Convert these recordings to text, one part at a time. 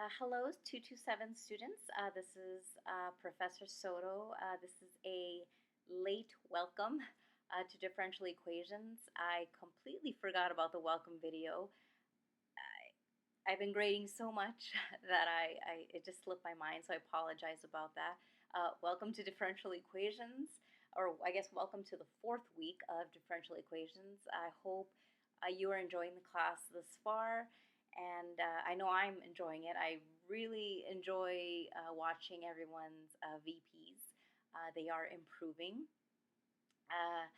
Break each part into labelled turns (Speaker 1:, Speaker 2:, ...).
Speaker 1: Hello, 227 students. This is Professor Soto. This is a late welcome to Differential Equations. I completely forgot about the welcome video. I've been grading so much that it just slipped my mind, so I apologize about that. Welcome to Differential Equations, or I guess welcome to the fourth week of Differential Equations. I hope you are enjoying the class this far, and I know I'm enjoying it. I really enjoy watching everyone's VPs. They are improving. Uh,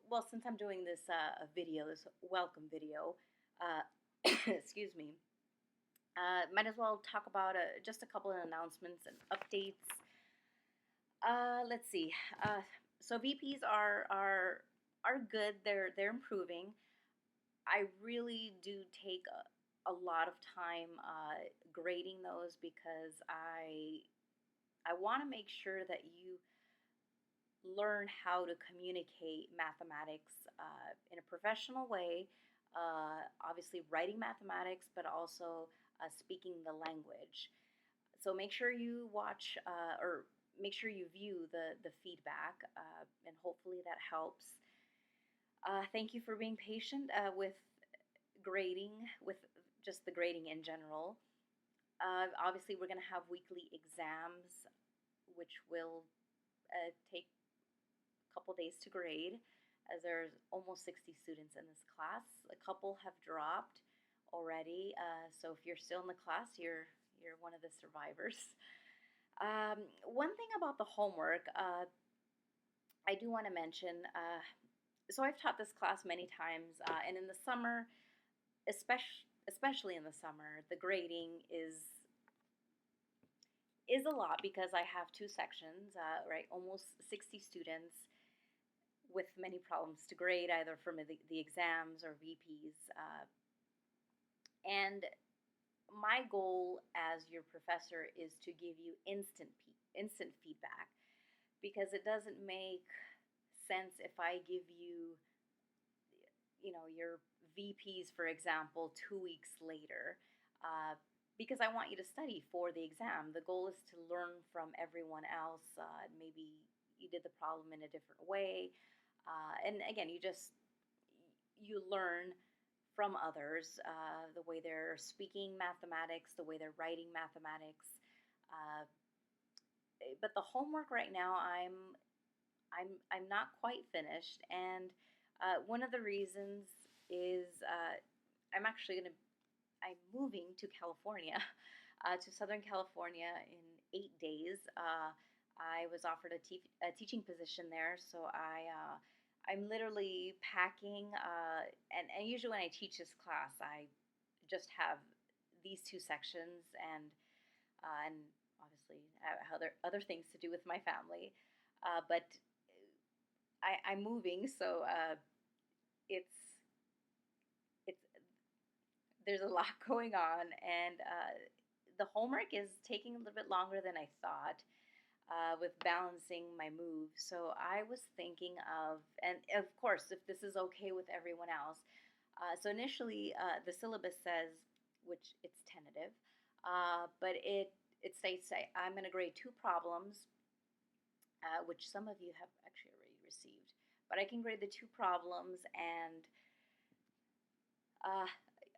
Speaker 1: well, since I'm doing this video, this welcome video, uh, excuse me, might as well talk about just a couple of announcements and updates. Let's see. So VPs are good. They're improving. I really do take a lot of time grading those because I want to make sure that you learn how to communicate mathematics in a professional way. Obviously, writing mathematics, but also speaking the language. So make sure you watch or make sure you view the feedback, and hopefully that helps. Thank you for being patient with grading, with just the grading in general. Obviously, we're going to have weekly exams, which will take couple days to grade, as there's almost 60 students in this class. A couple have dropped already, so if you're still in the class, you're one of the survivors. One thing about the homework, I do want to mention. So I've taught this class many times, and in the summer, especially in the summer, the grading is a lot because I have two sections, right? Almost 60 students with many problems to grade, either from the exams or VPs. And my goal as your professor is to give you instant feedback, because it doesn't make sense if I give you, your VPs, for example, 2 weeks later, because I want you to study for the exam. The goal is to learn from everyone else. Maybe you did the problem in a different way. And again, you learn from others, the way they're speaking mathematics, the way they're writing mathematics. But the homework right now, I'm not quite finished, and one of the reasons is I'm moving to California, to Southern California in 8 days. I was offered a teaching position there, so I'm literally packing. And usually when I teach this class, I just have these two sections, and obviously I have other things to do with my family. But I'm moving, so it's it's there's a lot going on, and the homework is taking a little bit longer than I thought, with balancing my move. So I was thinking of, and of course, if this is okay with everyone else. So initially, the syllabus says, which it's tentative, but it states I'm going to grade two problems, which some of you have actually already received. But I can grade the two problems and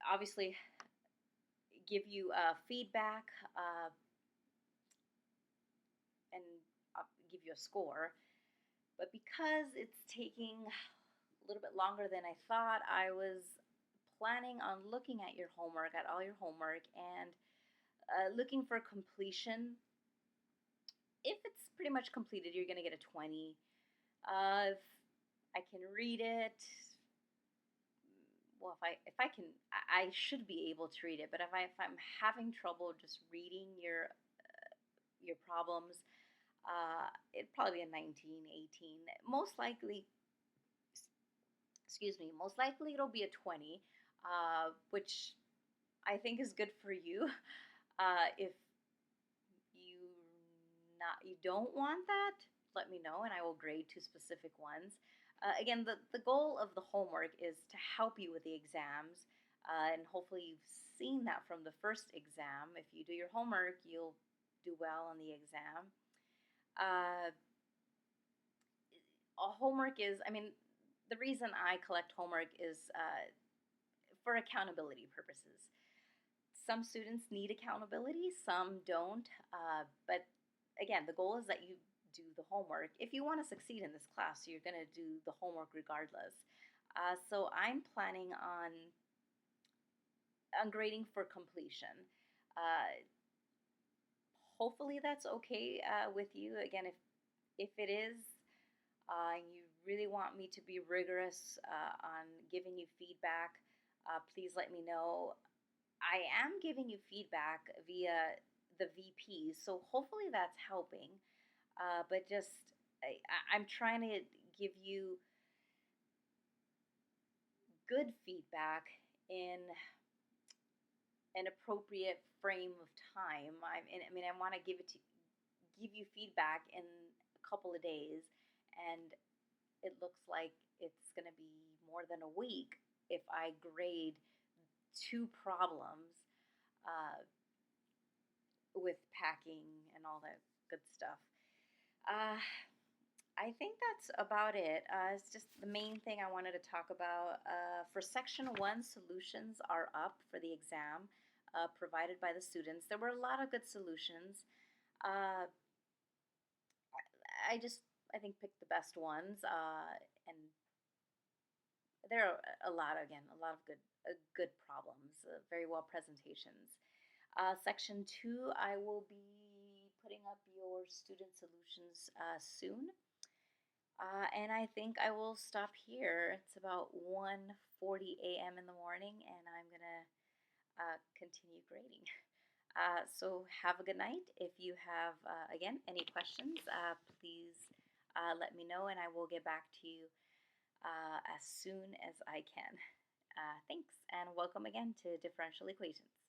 Speaker 1: obviously give you feedback, and give you a score. But because it's taking a little bit longer than I thought, I was planning on looking at your homework, at all your homework, and looking for completion. If it's pretty much completed, you're going to get a 20. If I can read it, well, if I can, I should be able to read it. But if I'm having trouble just reading your problems, it'd probably be a 19, 18. Most likely, excuse me, most likely it'll be a 20, which I think is good for you. If you don't want that, let me know and I will grade two specific ones. Again, the goal of the homework is to help you with the exams. And hopefully you've seen that from the first exam. If you do your homework, you'll do well on the exam. Uh, Homework is, I mean, the reason I collect homework is for accountability purposes. Some students need accountability, some don't. But again, the goal is that you do the homework. If you want to succeed in this class, you're going to do the homework regardless. So I'm planning on grading for completion. Uh, Hopefully that's okay with you. Again, if it is, and you really want me to be rigorous on giving you feedback, please let me know. I am giving you feedback via the VP, so hopefully that's helping. But just I'm trying to give you good feedback in an appropriate frame of time. I mean, I want to give you feedback in a couple of days, and it looks like it's going to be more than a week if I grade two problems uh, with packing and all that good stuff. Uh, I think that's about it. It's just the main thing I wanted to talk about. For section one, solutions are up for the exam provided by the students. There were a lot of good solutions. Uh, I just, I think, picked the best ones, and there are a lot, again, a lot of good problems, very well presentations. Section two, I will be putting up your student solutions soon. And I think I will stop here. It's about 1:40 a.m. in the morning, and I'm gonna continue grading. So have a good night. If you have again any questions, please let me know, and I will get back to you as soon as I can. Thanks, and welcome again to Differential Equations.